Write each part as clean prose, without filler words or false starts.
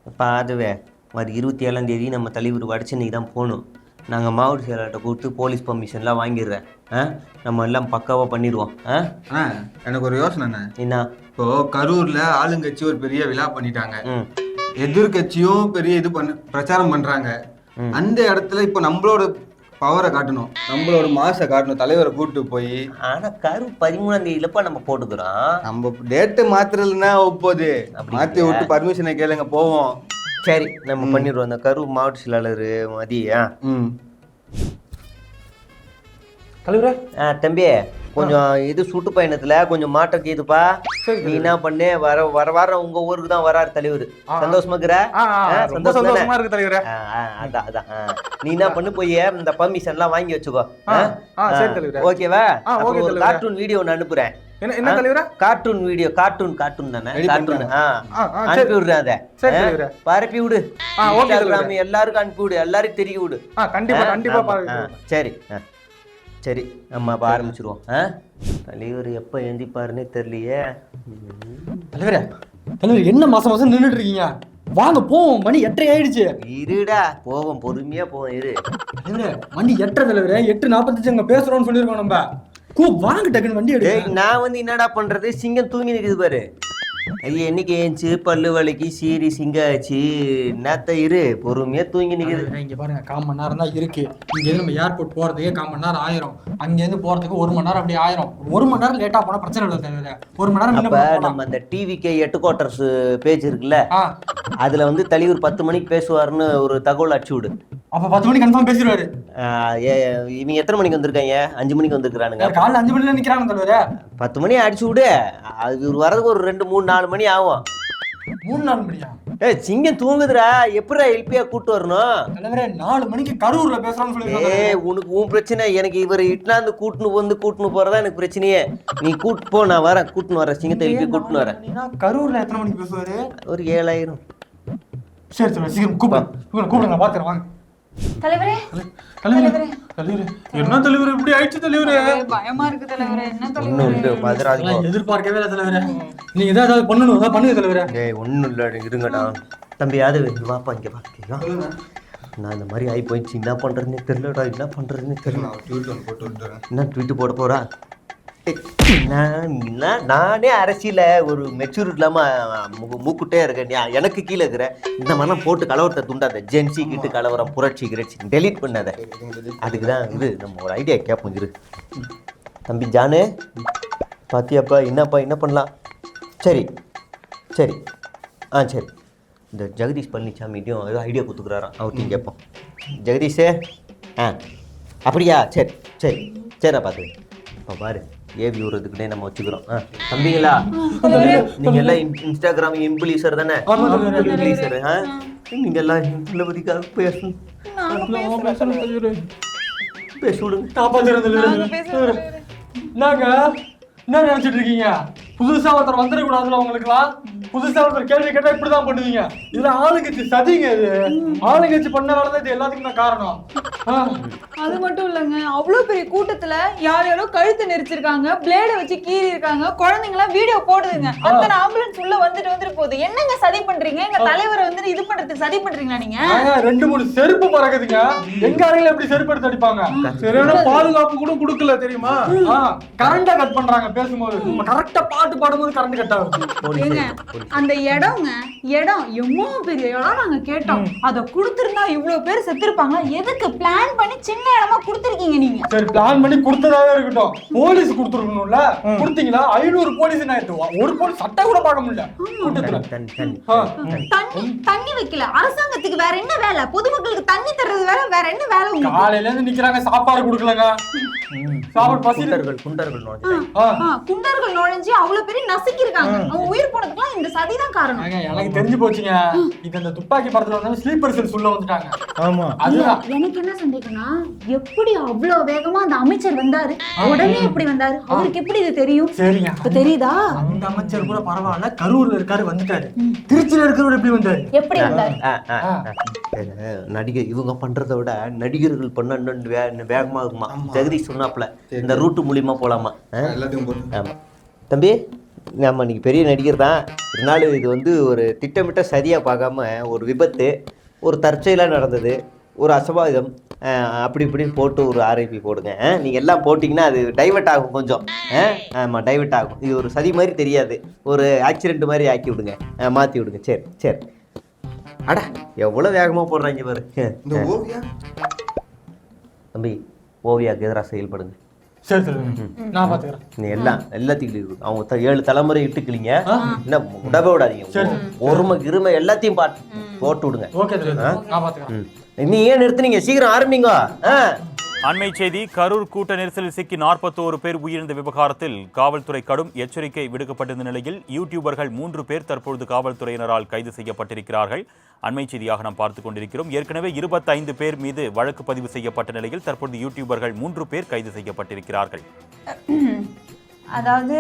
இப்போ அதுவே மாதிரி 27ஆம் தேதி நம்ம தலைவர் வடச்சென்னைக்கு தான் போகணும். நாங்கள் மாவட்ட செயலாளர்கிட்ட கூப்பிட்டு போலீஸ் பர்மிஷன்லாம் வாங்கிடுறேன். நம்ம எல்லாம் பக்காவாக பண்ணிடுவோம். எனக்கு ஒரு யோசனை. என்ன? இப்போ கரூர்ல ஆளுங்கட்சி ஒரு பெரிய விழா பண்ணிட்டாங்க. எதிர்கட்சியும் பெரிய பிரச்சாரம் பண்றாங்க. அந்த இடத்துல இப்போ நம்மளோட பவரை காட்டணும், நம்மளோட மாசை காட்டணும், தலைவரை கூப்பிட்டு போய். ஆனா கரூர் 13ஆம் தேதியிலப்பா நம்ம போட்டுக்கிறோம். நம்ம டேட்டு மாத்துறதுன்னா ஒப்போது மாற்றி விட்டு பர்மிஷனை கேளுங்க போவோம். சரி நம்ம பண்ணிடுவோம். அந்த கரூர் மாவட்ட செயலாளர் மதியா. தலைவரே தம்பி கொஞ்சம் இது சுற்றுப்பயணத்துல கொஞ்சம் மாற்றம் செய்துப்பா. நீ என்ன பண்ணு, வர உங்க ஊருக்கு தான் வராரு தலைவர். சந்தோஷமா இருக்கிற? சந்தோஷமா இருக்கு தலைவரே. அதான் நீ என்ன பண்ணு, போய் இந்த பர்மிஷன் எல்லாம் வாங்கி வச்சுக்கோ. ஓகேவா? ஒரு கார்ட்டூன் வீடியோ நான் அனுப்புறேன். என்ன தலைவரே? Cartoon video. கார்ட்டூன் தானே? கார்ட்டூன் அனுப்பி விடுறேன். அதை பரப்பி விடு. எல்லாருக்கும் அனுப்பி விடு, எல்லாரும் தெரிய விடு. கண்டிப்பா. சரி சரி நம்ம ஆரம்பிச்சிருவோம். தலைவர் எப்போ எழுந்திப்பாருன்னே தெரியலையே. தலைவரே என்ன மாசம் நின்றுட்டு இருக்கீங்க? வாங்க போவோம், மணி 8:30 ஆயிடுச்சு. இருடா போவோம், பொறுமையா போவோம். இரு மணி 8:30 தலைவரே. 8:45 அங்க பேசுறோம்னு சொல்லிருக்கோம். நம்ம வாங்க டக்குன்னு வண்டி எடுக்க. நான் என்னடா பண்றது, சிங்கம் தூங்கி நிற்குது பாரு. ஐயா என்னைக்கு ஏஞ்சி பல்லு வலிக்கு சீரி சிங்காச்சு நேத்த. இரு பொறுமையா தூங்கி நிக்குது. இங்க பாருங்க, 1/4 மணி நேரம் தான் இருக்கு. இங்க இருந்து நம்ம ஏர்போர்ட் போறதுக்கு 1/4 மணி நேரம் ஆயிரும். அங்க இருந்து போறதுக்கு 1 மணி நேரம் அப்படி ஆயிரும். 1 மணி நேரம் லேட்டா போனா பிரச்சனை இல்லை. 1 மணி நேரம். அப்ப நம்ம அந்த டிவிக்கு ஹெட்குவார்ட்டர்ஸ் பேஜ் இருக்குல்ல, அதுல தலைவர் 10 மணிக்கு பேசுவாருன்னு ஒரு தகவல் அடிச்சு விடு. அப்ப 10 மணிக்கு கன்ஃபார்ம் பேசிடுவாரு. இவங்க எத்தனை மணிக்கு வந்திருக்காங்க? 5 மணிக்கு வந்திருக்கானுங்க. காலைல 5 மணில நிக்கிறாங்க தலைவரே. 10 மணி அடிச்சு விடு. அது வரதுக்கு ஒரு 2-3-4 மணி ஆகும். 3-4 மணியா? சிங்கம் தூங்குதுரா, எப்படிடா எல்பியா கூட்டு வரணும்? தலைவரே 4 மணிக்கு கரூர்ல பேசுறான்னு சொல்லிருக்காங்க. உனக்கு உன் பிரச்சனை. எனக்கு இவர் இட்லாந்து கூட்டுன்னு போறதா எனக்கு பிரச்சனையே. நீ கூட்டு போ, நான் வரேன். கூட்டுன்னு வரேன், சிங்கத்தை எழுப்பி கூட்டுன்னு வரேன். கரூர்ல எத்தனை மணிக்கு பேசுவாரு? ஒரு 7,000. சரி சரி சீக்கிரம் கூப்பிடுங்க, நான் பாத்துறேன். வாங்க தலைவரே. தலைவரே என்ன தலைவரே இப்படி ஆயிடுச்சு? தலைவரே பயமா இருக்கு தலைவரே. என்ன தலைவரே? எதிர்பார்க்கவே இல்லை தலைவரே. நீங்க ஏதாவது பண்ணணும், பண்ணுங்க தலைவரே. ஒன்னும் இல்லை, இருங்கடா தம்பி. அது வாப்பா இங்க பாத்துக்கோ. நான் இந்த மாதிரி ஆகி போயிடுச்சு, என்ன பண்றதுன்னு தெரியலடா. என்ன பண்றதுன்னு தெரியல. என்ன ட்வீட் போட போறா? நானே அரசியல ஒரு மெச்சூரிட்டி இல்லாம மூக்குட்டே இருக்கேன். எனக்கு கீழே இருக்கிற இந்த மாதிரிலாம் போட்டு கலவரத்தை துண்டாத. ஜென்சி கிட்டு கலவரம், புரட்சி கிரட்சி டெலீட் பண்ணாத. அதுக்குதான் இது நம்ம ஒரு ஐடியா கேட்போம். இரு தம்பி ஜானு, பாத்தியாப்பா என்ன பண்ணலாம்? சரி சரி சரி. இந்த ஜெகதீஷ் பழனிசாமிட்டையும் ஏதோ ஐடியா கொடுத்துக்குறாராம், அவர்த்தையும் கேட்போம். ஜெகதீஷே அப்படியா? சரி சரி சரிண்ணா பார்த்து. இப்போ பாரு, ஏவி விடுறதுக்குனே நம்ம வச்சுக்கிறோம். தம்பிங்களா, நீங்க எல்லாம் இன்ஸ்டாகிராம் இன்ஃப்ளூயன்சர் தானே? இன்ஃப்ளூயன்சர். நீங்க எல்லாம் தளபதிக்காக பேசணும். என்ன நினைச்சிட்டு இருக்கீங்க? புதுசா ஒருத்தர் வந்துடக்கூடாதுல உங்களுக்குலாம். புதுசா ஒருத்தர் கேள்வி கேட்டா இப்படிதான் பண்ணுவீங்க. இதுல ஆளுங்கட்சி சதிங்க. இது ஆளுங்கட்சி பண்ண வேலைதான் இது எல்லாத்துக்குமே காரணம். அது மட்டும் இல்லைங்க, அவ்வளவு பெரிய கூட்டத்துல யாரையாரோ கழுத்து நெரிச்சிருக்காங்க, பிளேட வச்சு கீறி இருக்காங்க, குழந்தைங்க எல்லாம் வீடியோ போடுதுங்க. அத்தனை ஆம்புலன்ஸ் உள்ள வந்துட்டு போகுது. என்னங்க சதி பண்றீங்க? எங்க தலைவரை இது பண்றதுக்கு சதி பண்றீங்களா நீங்க? 2-3 செருப்பு பறக்குதுங்க. எங்க அறையில எப்படி செருப்பு எடுத்து அடிப்பாங்க? சரியான பாதுகாப்பு கூட கொடுக்கல தெரியுமா? கரண்ட கட் பண்றாங்க பேசும்போது. கரெக்டா பாட்டு பாடும்போது கரண்ட் கட் ஆகுது. அந்த இடம் எவ்வளவு பெரிய இடம் நாங்க கேட்டோம். அத குடுத்திருந்தா இவ்வளவு பேர் செத்துருப்பாங்களா? எதுக்கு பிளான் பண்ணி சின்ன இடமா குடுத்திருக்கீங்க நீங்க? சரி, பிளான் பண்ணி கொடுத்ததாவே இருக்கட்டும், போலீஸ் கொடுத்துருக்கணும்ல. கொடுத்தீங்களா? 500 போலீஸ் ஒரு போலீஸ் சட்டை கூட பார்க்க முடியல கூட்டத்துல. தண்ணி வைக்கல. அரசாங்கத்துக்கு வேற என்ன வேலை? பொதுமக்களுக்கு தண்ணி தர்றது வேற என்ன வேலை? காலையில இருந்து நிக்கிறாங்க, சாப்பாடு கொடுக்கலங்க. சாப்பாடு குண்டர்கள் நுழைஞ்சு அவ்வளவு பெரிய நசுக்கி இருக்காங்க. அவங்க உயிர் போனதுக்குலாம் இந்த சதிதான் காரணம். எனக்கு தெரிஞ்சு போச்சுங்க. இது அந்த துப்பாக்கி படத்துல வந்து ஸ்லீப்பர் செல்ஸ் உள்ள வந்துட்டாங்க. ஆமா, அதுதான். எனக்கு என்ன சந்தேகம்னா, எப்படி அவ்வளவு வேகமா அந்த அமைச்சர் வந்தாரு? உடனே எப்படி வந்தாரு? அவருக்கு எப்படி இது தெரியும்? சரிங்க, இப்ப தெரியுதா? அந்த அமைச்சர் கூட பரவாயில்ல, கரூர்ல இருக்காரு வந்துட்டாரு. திருச்சியில இருக்கிறவர் எப்படி வந்தாரு? எப்படி வந்தாரு? நடிகர் இவங்க பண்றதை விட நடிகர்கள் பண்ண வேகமா இருக்குமா? ஜெகதீஷ் சொன்னாப்ல இந்த ரூட்டு மூலியமா போலாமா? ஆமா தம்பி, நம்ம இன்னைக்கு பெரிய நடிகர் தான், இருந்தாலும் இது வந்து ஒரு திட்டமிட்ட சரியாக பார்க்காம ஒரு விபத்து, ஒரு தற்செயலாக நடந்தது, ஒரு அசம்பாவிதம், அப்படி இப்படின்னு போட்டு ஒரு ஆர்ஐபி போடுங்க. நீங்கள் எல்லாம் போட்டிங்கன்னா அது டைவெர்ட் ஆகும் கொஞ்சம். ஆமாம், டைவெர்ட் ஆகும். இது ஒரு சதி மாதிரி தெரியாது, ஒரு ஆக்சிடென்ட் மாதிரி ஆக்கி விடுங்க, மாற்றி விடுங்க. சரி சரி. அடா எவ்வளோ வேகமாக போடுறாங்க பாரு. இந்த ஓவியா தம்பி, ஓவியாவுக்கு எதிராக செயல்படுங்க. சரி சரி நான் பாத்துக்கிறேன். நீ எல்லாத்தையும் அவங்க 7 தலைமுறை இட்டுக்கிளிங்க, என்ன விடவே விடாதீங்க. ஒருமை இருமை எல்லாத்தையும் போட்டு விடுங்க. ஓகே நான் பாத்துக்கிறேன். நீ ஏன் நிறுத்துனீங்க? சீக்கிரம் ஆரம்பிங்க. அண்மை செய்தி. கரூர் கூட்ட நெரிசலில் சிக்கி 41 பேர் உயிரிழந்த விவகாரத்தில் காவல்துறை கடும் எச்சரிக்கை விடுக்கப்பட்டிருந்த நிலையில் யூடியூபர்கள் 3 பேர் தற்பொழுது காவல்துறையினரால் கைது செய்யப்பட்டிருக்கிறார்கள். அண்மை செய்தியாக நாம் பார்த்துக் கொண்டிருக்கிறோம். ஏற்கனவே 25 பேர் மீது வழக்கு பதிவு செய்யப்பட்ட நிலையில் தற்பொழுது யூடியூபர்கள் 3 பேர் கைது செய்யப்பட்டிருக்கிறார்கள். அதாவது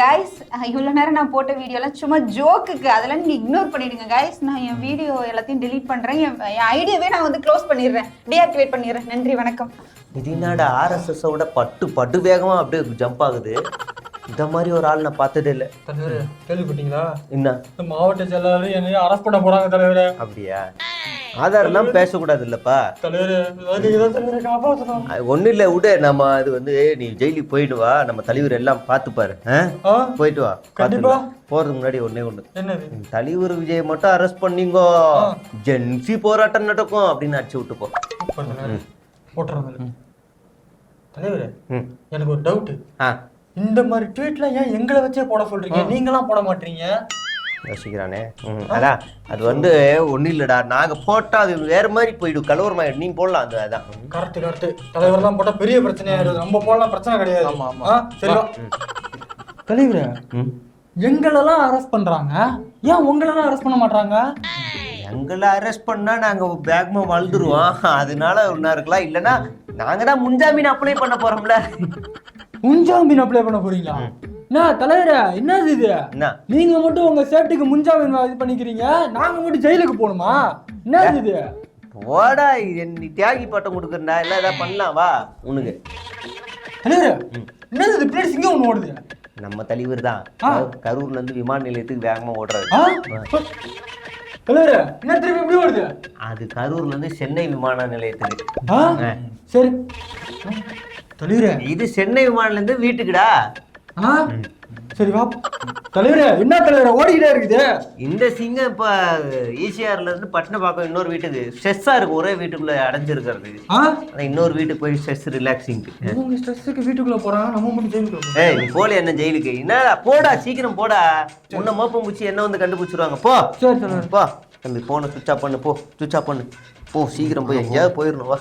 கைஸ், இவ்வளோ நேரம் நான் போட்ட வீடியோலாம் சும்மா ஜோக்குக்கு, அதெல்லாம் நீங்கள் இக்னோர் பண்ணிடுங்க கைஸ். நான் என் வீடியோ எல்லாத்தையும் டெலீட் பண்ணுறேன். என் ஐடியாவே நான் வந்து க்ளோஸ் பண்ணிடுறேன், டீஆக்டிவேட் பண்ணிடுறேன். நன்றி, வணக்கம். இது என்னடா ஆர்எஸ்எஸோட பட்டு வேகமாக அப்படியே ஜம்ப் ஆகுது. இந்த மாதிரி ஒரு ஆள் நான் பார்த்ததே இல்லை. தலைவரே கேள்விப்பட்டீங்களா? என்ன? இந்த மாவட்ட செயலாளர் என்னைய அரெஸ்ட் பண்ண போறாங்க தலைவரே. அப்படியா? ஆதாரெல்லாம் பேசக்கூடாது இல்லப்பா தலைவரே. நீங்க தான் தலைவரே காப்பாற்றணும். ஒன்றும் இல்லை, விடு. நம்ம அது வந்து நீ ஜெயிலுக்கு போயிட்டு வா, நம்ம தலைவர் எல்லாம் பார்த்துப்பாரு. போயிட்டு வா. கண்டிப்பா. போறதுக்கு முன்னாடி ஒண்ணு என்னது? தலைவர் விஜய் மட்டும் அரெஸ்ட் பண்ணீங்கோ, ஜென்சி போராட்டம் நடக்கும் அப்படின்னு அடிச்சு விட்டு போ. போட்டுறேன் தலைவரே. எனக்கு ஒரு டவுட். இந்த மாதிரி ட்வீட்லாம் ஏன் எங்களை வச்சே போட சொல்றீங்க? நீங்களாம் போட மாட்டீங்க? யோசிக்கிறானே. அதான் அது வந்து ஒன்றும் இல்லைடா, நாங்கள் போட்டால் அது வேற மாதிரி போயிடும், கலவரமாயிடும். நீ போடலாம். அது அதான் கரெக்ட். தலைவர் தான் போட்டால் பெரிய பிரச்சனையா இருக்குது. நம்ம போடலாம், பிரச்சனை கிடையாது. சரி தலைவரே, எங்களெல்லாம் அரெஸ்ட் பண்றாங்க, ஏன் உங்களெல்லாம் அரெஸ்ட் பண்ண மாட்டாங்க? எங்களை அரெஸ்ட் பண்ணா நாங்கள் வேகமா வளர்ந்துருவோம், அதனால ஒன்றா இருக்கலாம். இல்லைன்னா நாங்கள் தான் முன்ஜாமீன் அப்ளை பண்ண போறோம்ல. முன்ஜாமீன் அப்ளை பண்ண போறீங்களா? என்ன தலைவரே, என்னது இது? நீங்க மட்டும் உங்க சேட்டுக்கு முன்ஜாமீன் இது பண்ணிக்கிறீங்க, நாங்க மட்டும் ஜெயிலுக்கு போகணுமா? என்னது இது? போடா, நீ தியாகி பட்டம் கொடுக்குறா, எல்லாம் ஏதாவது பண்ணலாம். வா உனக்கு. தலைவரே, என்னது இது? பிளேட் சிங்கம் ஒன்று ஓடுது. நம்ம தலைவர் தான் கரூர்ல இருந்து விமான நிலையத்துக்கு வேகமா ஓடுறாரு. தலைவரே, என்ன திருப்பி எப்படி ஓடுது? அது கரூர்ல இருந்து சென்னை விமான நிலையத்துக்கு. சரி தலைவரே, இது சென்னை விமானில இருந்து வீட்டுக்குடா. சரி வா தலைவரே. என்ன தலைவரே ஓடிக்கிட்டே இருக்குது? இந்த சிங்கம் இப்ப ஈசிஆர்ல இருந்து பட்டினப்பாக்கம் இன்னொரு வீட்டுக்கு ஸ்ட்ரெஸ்ஸா இருக்கு, ஒரே வீட்டுக்குள்ள அடைஞ்சிருக்கிறது. இன்னொரு வீட்டுக்கு போய் ஸ்ட்ரெஸ் ரிலாக்ஸிங். ஸ்ட்ரெஸ்ஸுக்கு வீட்டுக்குள்ள போறாங்க, நம்ம மட்டும் ஜெயிலுக்கு. ஏய், நீ போல என்ன ஜெயிலுக்கு? என்ன போடா, சீக்கிரம் போடா. உன்னை மோப்பம் பூச்சி என்ன வந்து கண்டுபிடிச்சிருவாங்க. போ. சரி போ தம்பி, போன சுவிட்ச் ஆஃப் பண்ணு. போ, சுவிட்ச் ஆஃப் பண்ணு. போ, சீக்கிரம் போய் எங்கேயாவது போயிடணும். வா.